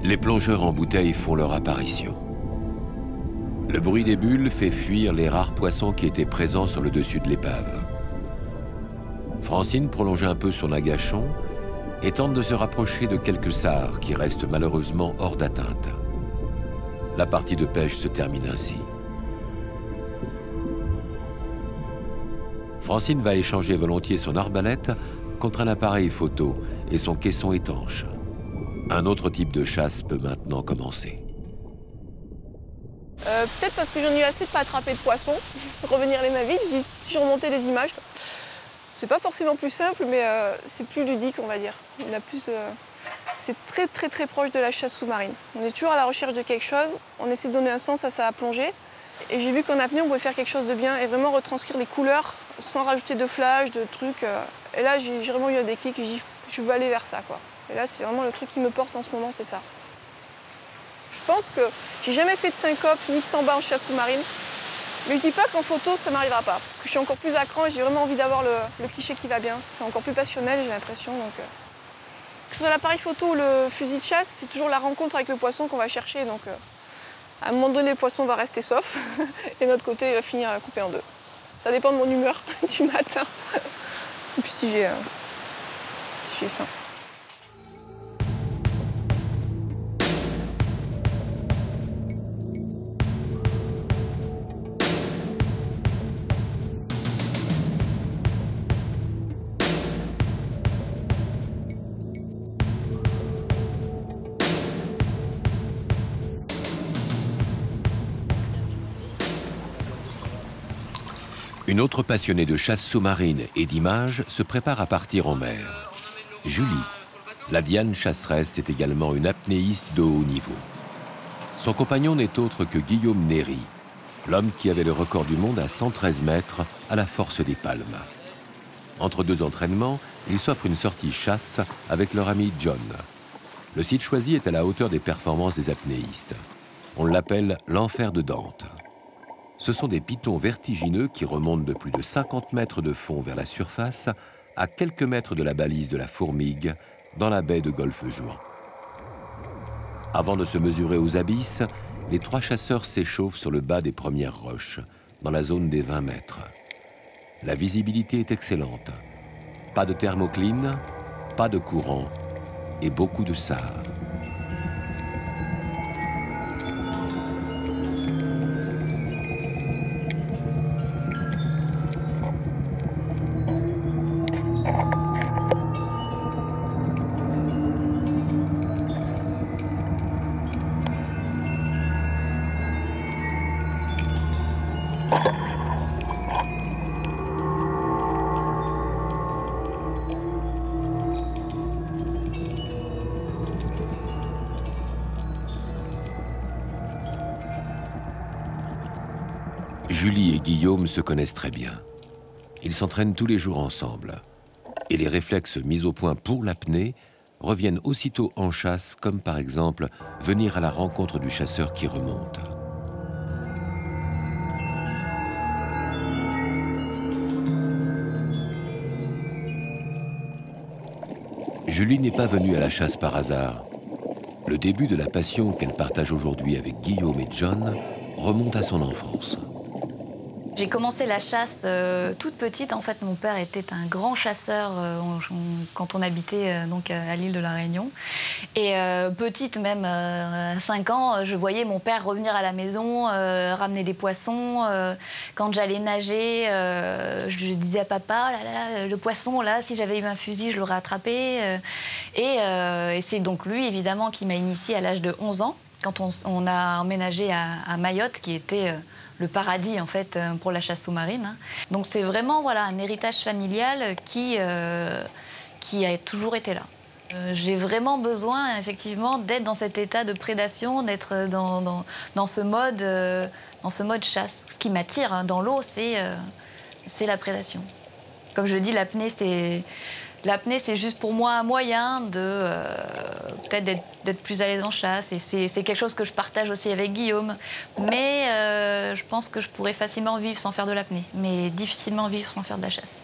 [SPEAKER 1] Les plongeurs en bouteille font leur apparition. Le bruit des bulles fait fuir les rares poissons qui étaient présents sur le dessus de l'épave. Francine prolonge un peu son agachon et tente de se rapprocher de quelques sards qui restent malheureusement hors d'atteinte. La partie de pêche se termine ainsi. Francine va échanger volontiers son arbalète contre un appareil photo et son caisson étanche. Un autre type de chasse peut maintenant commencer.
[SPEAKER 2] Peut-être parce que j'en ai eu assez de pas attraper de poissons, revenir les mains vides, je dis si je remontais des images. C'est pas forcément plus simple, mais c'est plus ludique, on va dire. C'est très proche de la chasse sous-marine. On est toujours à la recherche de quelque chose, on essaie de donner un sens à sa plongée. Et j'ai vu qu'en apnée, on pouvait faire quelque chose de bien et vraiment retranscrire les couleurs sans rajouter de flash, de trucs. Et là, j'ai vraiment eu un déclic et j'ai dit je veux aller vers ça, quoi. Et là, c'est vraiment le truc qui me porte en ce moment, c'est ça. Je pense que j'ai jamais fait de syncope ni de samba en chasse sous-marine. Mais je dis pas qu'en photo, ça m'arrivera pas. Parce que je suis encore plus à cran et j'ai vraiment envie d'avoir le cliché qui va bien. C'est encore plus passionnel, j'ai l'impression. Que ce soit l'appareil photo ou le fusil de chasse, c'est toujours la rencontre avec le poisson qu'on va chercher. Donc, à un moment donné, le poisson va rester sauf et de notre côté, il va finir coupé en deux. Ça dépend de mon humeur du matin. Et puis si j'ai faim.
[SPEAKER 1] Une autre passionnée de chasse sous-marine et d'images se prépare à partir en mer. Julie, la Diane chasseresse, est également une apnéiste de haut niveau. Son compagnon n'est autre que Guillaume Néry, l'homme qui avait le record du monde à 113 mètres à la Force des Palmes. Entre deux entraînements, ils s'offrent une sortie chasse avec leur ami John. Le site choisi est à la hauteur des performances des apnéistes. On l'appelle l'enfer de Dante. Ce sont des pitons vertigineux qui remontent de plus de 50 mètres de fond vers la surface, à quelques mètres de la balise de la Fourmigue, dans la baie de Golfe-Juan. Avant de se mesurer aux abysses, les trois chasseurs s'échauffent sur le bas des premières roches, dans la zone des 20 mètres. La visibilité est excellente. Pas de thermocline, pas de courant et beaucoup de sards. Julie et Guillaume se connaissent très bien. Ils s'entraînent tous les jours ensemble. Et les réflexes mis au point pour l'apnée reviennent aussitôt en chasse, comme par exemple venir à la rencontre du chasseur qui remonte. Julie n'est pas venue à la chasse par hasard. Le début de la passion qu'elle partage aujourd'hui avec Guillaume et John remonte à son enfance.
[SPEAKER 8] J'ai commencé la chasse toute petite. En fait, mon père était un grand chasseur quand on habitait donc à l'île de la Réunion. Et petite, même à 5 ans, je voyais mon père revenir à la maison, ramener des poissons. Quand j'allais nager, je disais à papa, oh là là, le poisson, là, si j'avais eu un fusil, je l'aurais attrapé. Et c'est donc lui, évidemment, qui m'a initiée à l'âge de 11 ans, quand on a emménagé à Mayotte, qui était le paradis en fait pour la chasse sous-marine. Donc c'est vraiment voilà, un héritage familial qui a toujours été là. J'ai vraiment besoin effectivement d'être dans cet état de prédation, d'être dans ce mode chasse. Ce qui m'attire dans l'eau, c'est la prédation. Comme je dis, l'apnée c'est juste pour moi un moyen de peut-être d'être plus à l'aise en chasse. Et c'est quelque chose que je partage aussi avec Guillaume. Mais je pense que je pourrais facilement vivre sans faire de l'apnée, mais difficilement vivre sans faire de la chasse.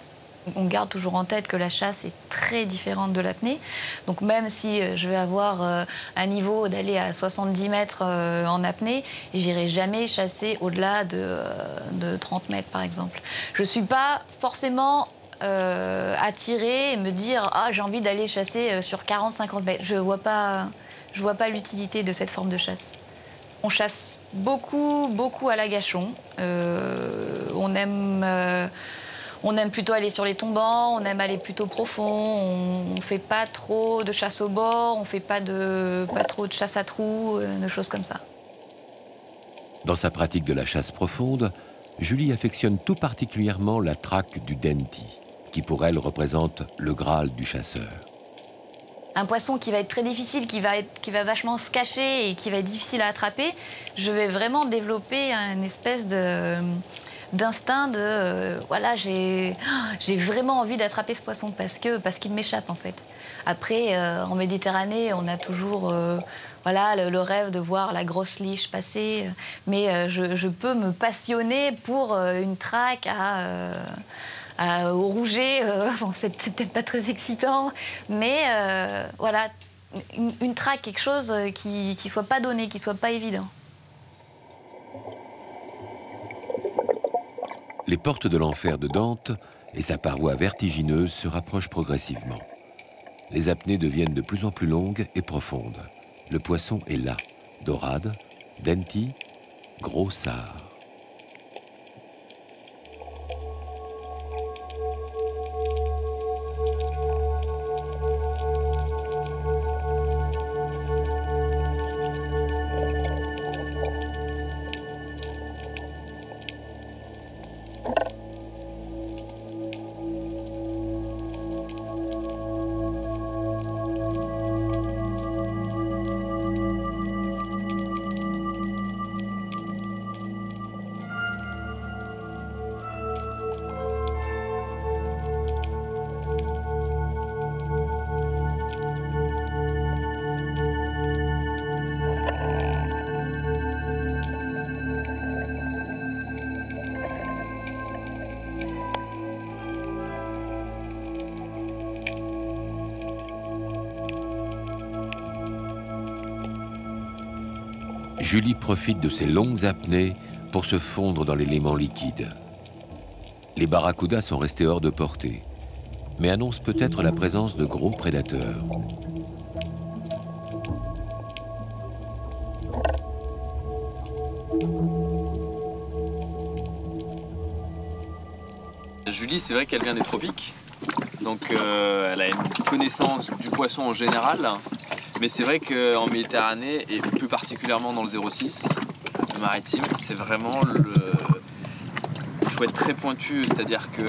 [SPEAKER 8] On garde toujours en tête que la chasse est très différente de l'apnée. Donc même si je vais avoir un niveau d'aller à 70 mètres en apnée, j'irai jamais chasser au-delà de 30 mètres par exemple. Je ne suis pas forcément attirée et me dire « Ah, j'ai envie d'aller chasser sur 40-50 mètres ». Je vois pas l'utilité de cette forme de chasse. On chasse beaucoup à l'agachon. On aime plutôt aller sur les tombants, on aime aller plutôt profond, on ne fait pas trop de chasse au bord, on ne fait pas trop de chasse à trous, de choses comme ça.
[SPEAKER 1] Dans sa pratique de la chasse profonde, Julie affectionne tout particulièrement la traque du denti, qui pour elle représente le Graal du chasseur.
[SPEAKER 8] Un poisson qui va être très difficile, qui va vachement se cacher et qui va être difficile à attraper, je vais vraiment développer une espèce d'instinct de voilà, j'ai vraiment envie d'attraper ce poisson parce qu'il m'échappe en fait. Après, en Méditerranée, on a toujours voilà, le rêve de voir la grosse liche passer, mais je peux me passionner pour une traque au rouget. Bon, c'est peut-être pas très excitant, mais voilà, une traque, quelque chose qui soit pas donné, qui soit pas évident.
[SPEAKER 1] Les portes de l'enfer de Dante et sa paroi vertigineuse se rapprochent progressivement. Les apnées deviennent de plus en plus longues et profondes. Le poisson est là. Dorade, denti, gros sard. Julie profite de ces longues apnées pour se fondre dans l'élément liquide. Les barracudas sont restés hors de portée, mais annoncent peut-être la présence de gros prédateurs.
[SPEAKER 7] Julie, c'est vrai qu'elle vient des tropiques, donc elle a une connaissance du poisson en général. Mais c'est vrai qu'en Méditerranée, et plus particulièrement dans le 06, le maritime, c'est vraiment il faut être très pointu, c'est-à-dire qu'on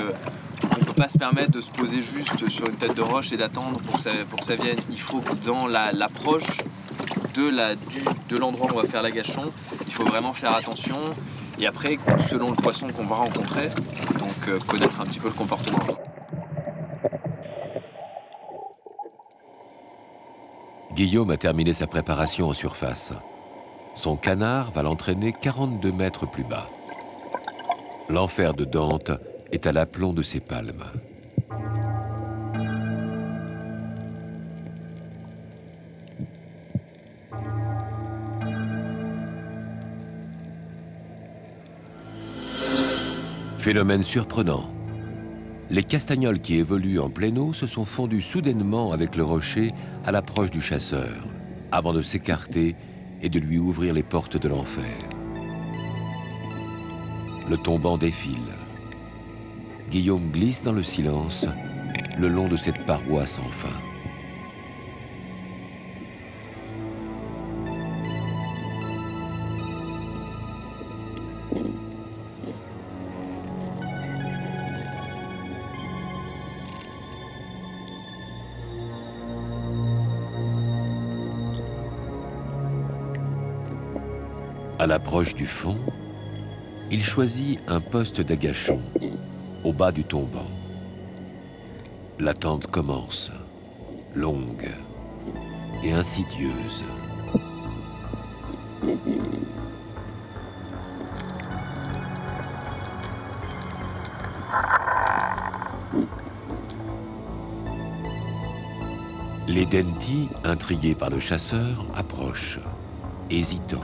[SPEAKER 7] ne peut pas se permettre de se poser juste sur une tête de roche et d'attendre pour que ça vienne. Il faut que dans l'approche de l'endroit où on va faire l'agachon, il faut vraiment faire attention. Et après, selon le poisson qu'on va rencontrer, donc connaître un petit peu le comportement.
[SPEAKER 1] Guillaume a terminé sa préparation en surface. Son canard va l'entraîner 42 mètres plus bas. L'enfer de Dante est à l'aplomb de ses palmes. Phénomène surprenant. Les castagnols qui évoluent en pleine eau se sont fondus soudainement avec le rocher à l'approche du chasseur, avant de s'écarter et de lui ouvrir les portes de l'enfer. Le tombant défile. Guillaume glisse dans le silence, le long de cette paroi sans fin. À l'approche du fond, il choisit un poste d'agachon, au bas du tombant. L'attente commence, longue et insidieuse. Les Dentis, intrigués par le chasseur, approchent, hésitants.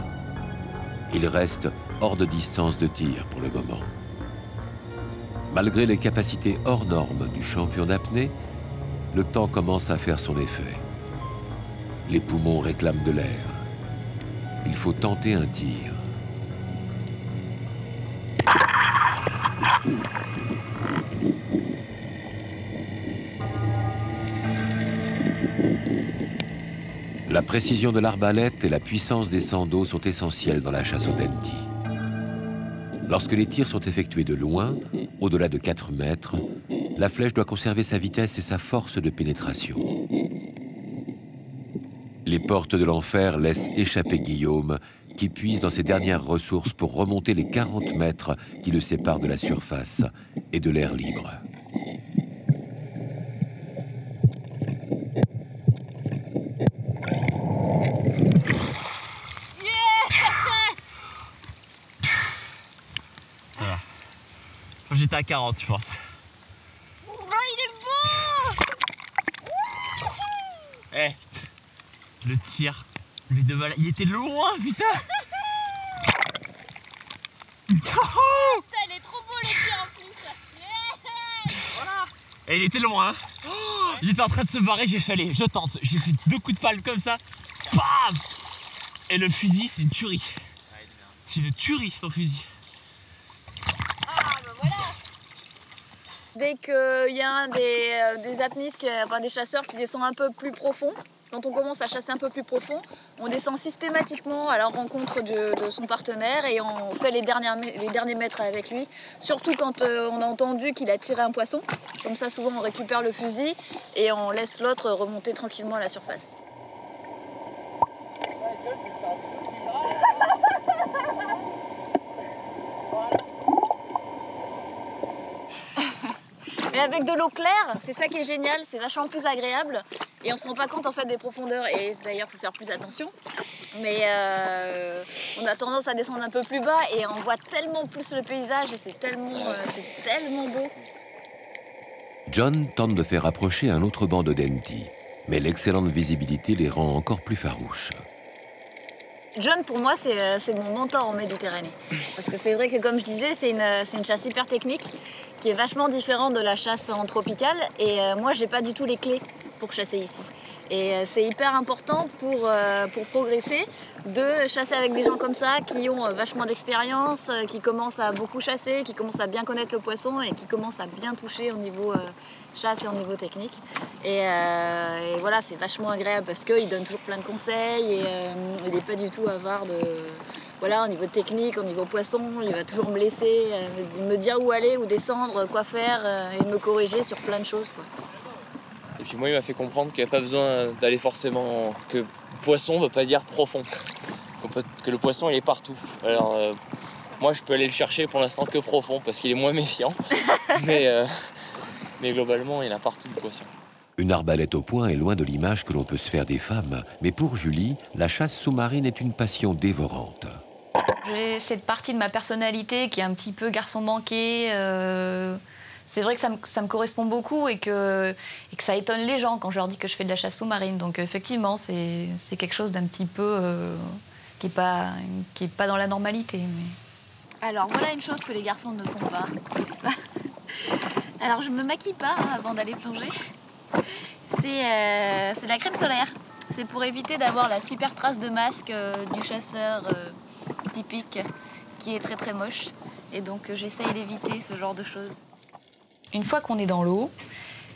[SPEAKER 1] Ils restent hors de distance de tir pour le moment. Malgré les capacités hors normes du champion d'apnée, le temps commence à faire son effet. Les poumons réclament de l'air. Il faut tenter un tir. La précision de l'arbalète et la puissance des sandos sont essentielles dans la chasse aux Dentis. Lorsque les tirs sont effectués de loin, au-delà de 4 mètres, la flèche doit conserver sa vitesse et sa force de pénétration. Les portes de l'enfer laissent échapper Guillaume, qui puise dans ses dernières ressources pour remonter les 40 mètres qui le séparent de la surface et de l'air libre.
[SPEAKER 9] J'étais à 40, je pense.
[SPEAKER 10] Oh, il est beau.
[SPEAKER 9] Eh, le tir, les deux balles, il était loin, putain.
[SPEAKER 10] Elle est trop beau le tir en plus.
[SPEAKER 9] Voilà. Et il était loin. Hein. Oh, il était en train de se barrer, j'ai fait allez, je tente. J'ai fait 2 coups de palme comme ça. Bam. Et le fusil, c'est une tuerie. C'est une tuerie, ton fusil.
[SPEAKER 8] Dès qu'il y a un des apnistes, enfin des chasseurs qui descend un peu plus profond, quand on commence à chasser un peu plus profond, on descend systématiquement à la rencontre de son partenaire et on fait les derniers mètres avec lui. Surtout quand on a entendu qu'il a tiré un poisson. Comme ça, souvent, on récupère le fusil et on laisse l'autre remonter tranquillement à la surface. Mais avec de l'eau claire, c'est ça qui est génial, c'est vachement plus agréable et on se rend pas compte en fait des profondeurs et d'ailleurs il faut faire plus attention. Mais on a tendance à descendre un peu plus bas et on voit tellement plus le paysage et c'est tellement beau.
[SPEAKER 1] John tente de faire approcher un autre banc de Dentis, mais l'excellente visibilité les rend encore plus farouches.
[SPEAKER 8] John, pour moi, c'est mon mentor en Méditerranée. Parce que c'est vrai que, comme je disais, c'est une chasse hyper technique qui est vachement différente de la chasse en tropicale. Et moi, j'ai pas du tout les clés pour chasser ici. Et c'est hyper important pour progresser de chasser avec des gens comme ça qui ont vachement d'expérience, qui commencent à beaucoup chasser, qui commencent à bien connaître le poisson et qui commencent à bien toucher au niveau chasse et au niveau technique. Et voilà, c'est vachement agréable parce qu'il donne toujours plein de conseils et il n'est pas du tout avare de... Voilà, au niveau technique, au niveau poisson, il va toujours me laisser, me dire où aller, où descendre, quoi faire et me corriger sur plein de choses, quoi.
[SPEAKER 7] Et puis moi, il m'a fait comprendre qu'il n'y a pas besoin d'aller forcément... que poisson ne veut pas dire profond. Que le poisson, il est partout. Alors, moi, je peux aller le chercher pour l'instant que profond parce qu'il est moins méfiant. mais globalement, il y en a partout de poisson.
[SPEAKER 1] Une arbalète au poing est loin de l'image que l'on peut se faire des femmes. Mais pour Julie, la chasse sous-marine est une passion dévorante.
[SPEAKER 8] J'ai cette partie de ma personnalité qui est un petit peu garçon manqué. C'est vrai que ça me correspond beaucoup et que ça étonne les gens quand je leur dis que je fais de la chasse sous-marine. Donc effectivement, c'est quelque chose d'un petit peu qui est pas dans la normalité. Mais... Alors voilà une chose que les garçons ne font pas, n'est-ce pas? Alors je me maquille pas avant d'aller plonger. C'est de la crème solaire. C'est pour éviter d'avoir la super trace de masque du chasseur typique qui est très très moche. Et donc j'essaye d'éviter ce genre de choses. Une fois qu'on est dans l'eau,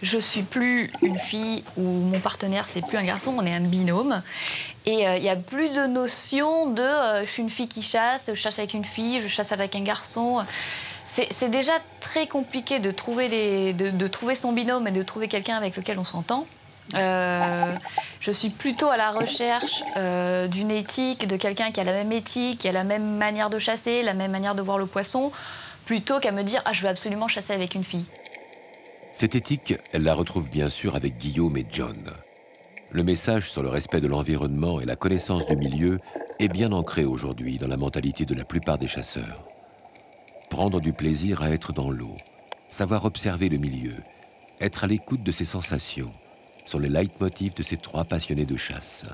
[SPEAKER 8] je suis plus une fille ou mon partenaire, c'est plus un garçon, on est un binôme. Et il n'y a plus de notion de je suis une fille qui chasse, je chasse avec une fille, je chasse avec un garçon. C'est déjà très compliqué de trouver son binôme et de trouver quelqu'un avec lequel on s'entend. Je suis plutôt à la recherche d'une éthique, de quelqu'un qui a la même éthique, qui a la même manière de chasser, la même manière de voir le poisson, plutôt qu'à me dire « Ah, je veux absolument chasser avec une fille ».
[SPEAKER 1] Cette éthique, elle la retrouve bien sûr avec Guillaume et John. Le message sur le respect de l'environnement et la connaissance du milieu est bien ancré aujourd'hui dans la mentalité de la plupart des chasseurs. Prendre du plaisir à être dans l'eau, savoir observer le milieu, être à l'écoute de ses sensations, sont les leitmotifs de ces 3 passionnés de chasse.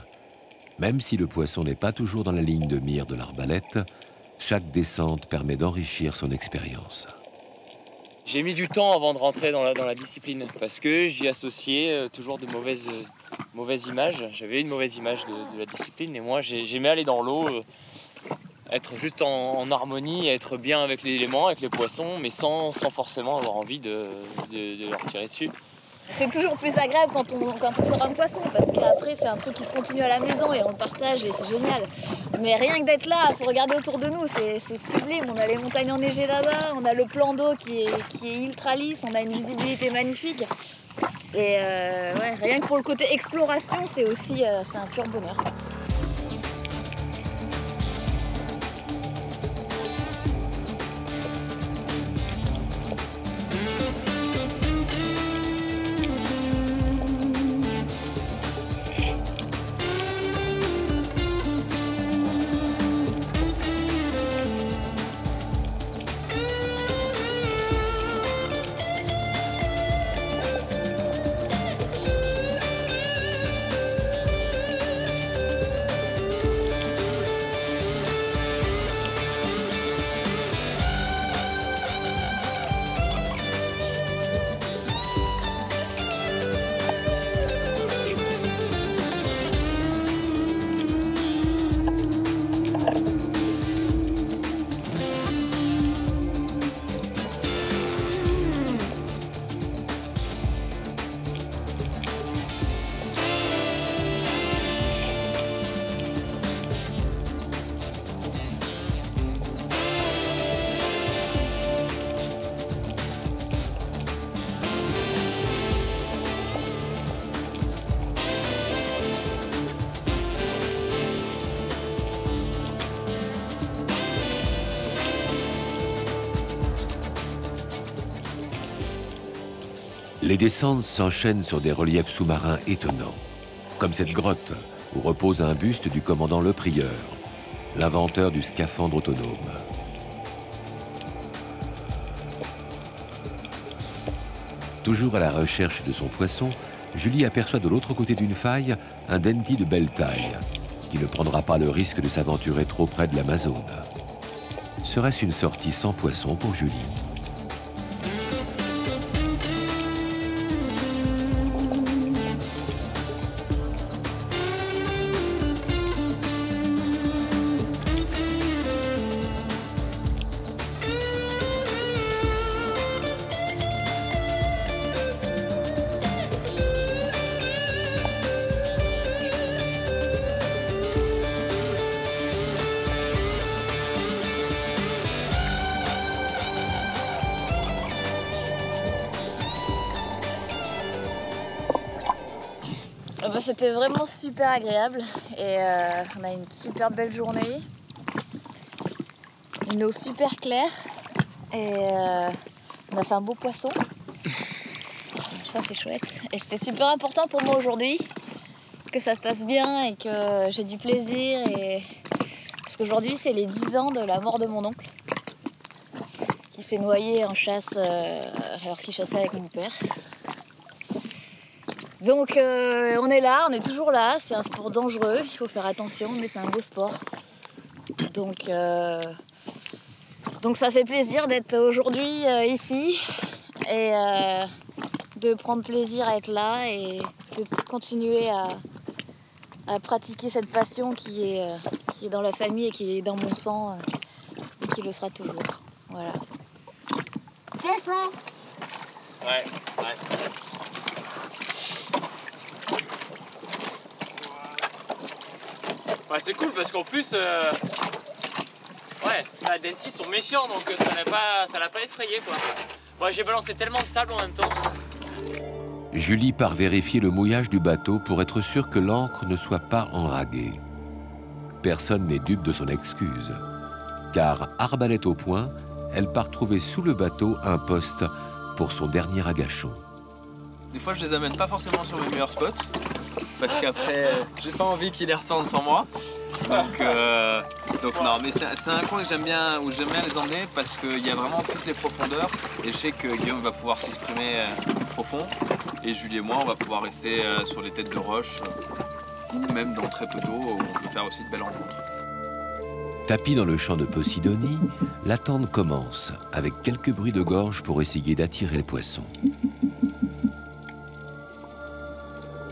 [SPEAKER 1] Même si le poisson n'est pas toujours dans la ligne de mire de l'arbalète, chaque descente permet d'enrichir son expérience.
[SPEAKER 11] J'ai mis du temps avant de rentrer dans la discipline parce que j'y associais toujours de mauvaises images. J'avais une mauvaise image de la discipline et moi j'aimais aller dans l'eau, être juste en harmonie, être bien avec les éléments, avec les poissons, mais sans forcément avoir envie de leur tirer dessus.
[SPEAKER 12] C'est toujours plus agréable quand on sort un poisson parce qu'après c'est un truc qui se continue à la maison et on le partage et c'est génial. Mais rien que d'être là, il faut regarder autour de nous, c'est sublime. On a les montagnes enneigées là-bas, on a le plan d'eau qui est ultra lisse, on a une visibilité magnifique. Et ouais, rien que pour le côté exploration, c'est aussi c'est un pur bonheur.
[SPEAKER 1] Les descentes s'enchaînent sur des reliefs sous-marins étonnants, comme cette grotte où repose un buste du commandant Le Prieur, l'inventeur du scaphandre autonome. Toujours à la recherche de son poisson, Julie aperçoit de l'autre côté d'une faille un denti de belle taille, qui ne prendra pas le risque de s'aventurer trop près de l'Amazone. Serait-ce une sortie sans poisson pour Julie ?
[SPEAKER 12] C'était vraiment super agréable et on a une super belle journée, une eau super claire et on a fait un beau poisson. Ça c'est chouette et c'était super important pour moi aujourd'hui que ça se passe bien et que j'ai du plaisir parce qu'aujourd'hui c'est les 10 ans de la mort de mon oncle qui s'est noyé en chasse alors qu'il chassait avec mon père. Donc on est là, on est toujours là, c'est un sport dangereux, il faut faire attention, mais c'est un beau sport. Donc ça fait plaisir d'être aujourd'hui ici et de prendre plaisir à être là et de continuer à pratiquer cette passion qui est dans la famille et qui est dans mon sang et qui le sera toujours. Voilà.
[SPEAKER 11] Ouais. Ouais, c'est cool parce qu'en plus, les dentis sont méfiants donc ça l'a pas effrayé quoi. Ouais, j'ai balancé tellement de sable en même temps.
[SPEAKER 1] Julie part vérifier le mouillage du bateau pour être sûre que l'ancre ne soit pas enraguée. Personne n'est dupe de son excuse, car arbalète au poing, elle part trouver sous le bateau un poste pour son dernier agachon.
[SPEAKER 13] Des fois, je les amène pas forcément sur mes meilleurs spots, parce qu'après, j'ai pas envie qu'ils les retournent sans moi. Donc non, mais c'est un coin que j'aime bien, où j'aime bien les emmener parce qu'il y a vraiment toutes les profondeurs. Et je sais que Guillaume va pouvoir s'exprimer profond. Et Julie et moi, on va pouvoir rester sur les têtes de roche, ou même dans très peu d'eau, où on peut faire aussi de belles rencontres.
[SPEAKER 1] Tapis dans le champ de Posidonie, l'attente commence, avec quelques bruits de gorge pour essayer d'attirer les poissons.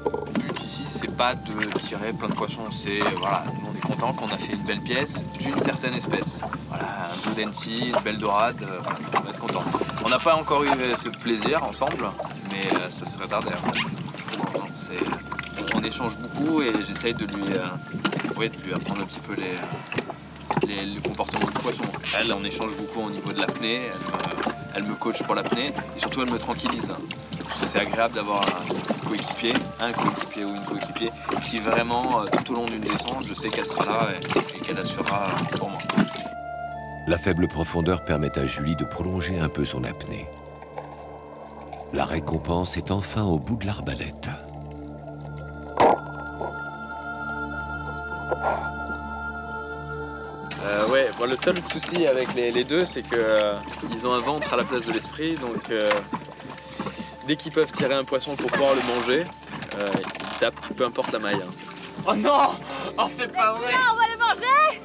[SPEAKER 13] Le but ici, c'est pas de tirer plein de poissons, c'est, voilà, nous on est content qu'on a fait une belle pièce d'une certaine espèce. Voilà, un Boudensi, une belle dorade, on va être content. On n'a pas encore eu ce plaisir ensemble, mais ça serait tardé. On échange beaucoup et j'essaye de lui apprendre un petit peu le comportement du poisson. Elle, on échange beaucoup au niveau de l'apnée, elle me coach pour l'apnée et surtout elle me tranquillise. Parce que c'est agréable d'avoir un coéquipier ou une coéquipier qui vraiment, tout au long d'une descente, je sais qu'elle sera là et qu'elle assurera pour moi.
[SPEAKER 1] La faible profondeur permet à Julie de prolonger un peu son apnée. La récompense est enfin au bout de l'arbalète.
[SPEAKER 13] Ouais, bon, le seul souci avec les deux, c'est qu'ils ont un ventre à la place de l'esprit, donc dès qu'ils peuvent tirer un poisson pour pouvoir le manger, ils tapent, peu importe la maille. Hein.
[SPEAKER 11] Oh non! Oh, c'est pas vrai!
[SPEAKER 10] On va les manger.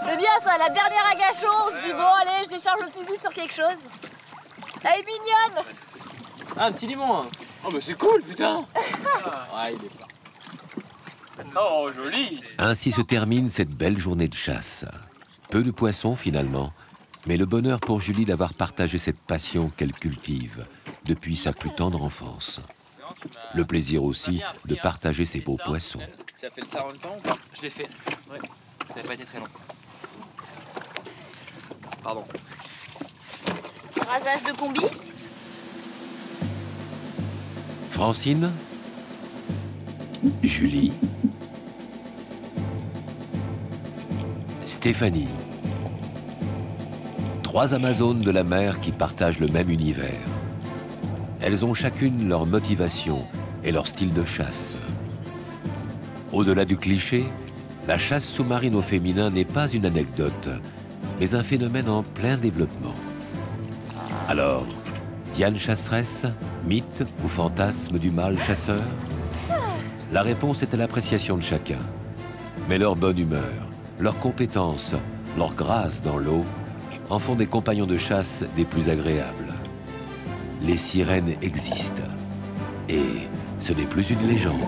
[SPEAKER 12] C'est bien ça, la dernière agachon, on se dit bon allez, je décharge le fusil sur quelque chose. Elle est mignonne.
[SPEAKER 11] Ah, un petit limon! Hein. Oh, mais c'est cool, putain!
[SPEAKER 13] Ah, il est pas.
[SPEAKER 11] Oh, joli!
[SPEAKER 1] Ainsi se termine cette belle journée de chasse. Peu de poissons finalement, mais le bonheur pour Julie d'avoir partagé cette passion qu'elle cultive depuis sa plus tendre enfance. Le plaisir aussi de partager ses beaux poissons.
[SPEAKER 13] Tu as fait le ça en même temps ou pas?
[SPEAKER 11] Je l'ai fait. Ouais. Ça n'a pas été très long.
[SPEAKER 13] Pardon.
[SPEAKER 12] Rasage de combi.
[SPEAKER 1] Francine, Julie, Stéphanie. 3 Amazones de la mer qui partagent le même univers. Elles ont chacune leur motivation et leur style de chasse. Au-delà du cliché, la chasse sous-marine au féminin n'est pas une anecdote, mais un phénomène en plein développement. Alors, Diane chasseresse, mythe ou fantasme du mâle chasseur? La réponse est à l'appréciation de chacun. Mais leur bonne humeur, leur compétence, leur grâce dans l'eau en font des compagnons de chasse des plus agréables. Les sirènes existent. Et ce n'est plus une légende.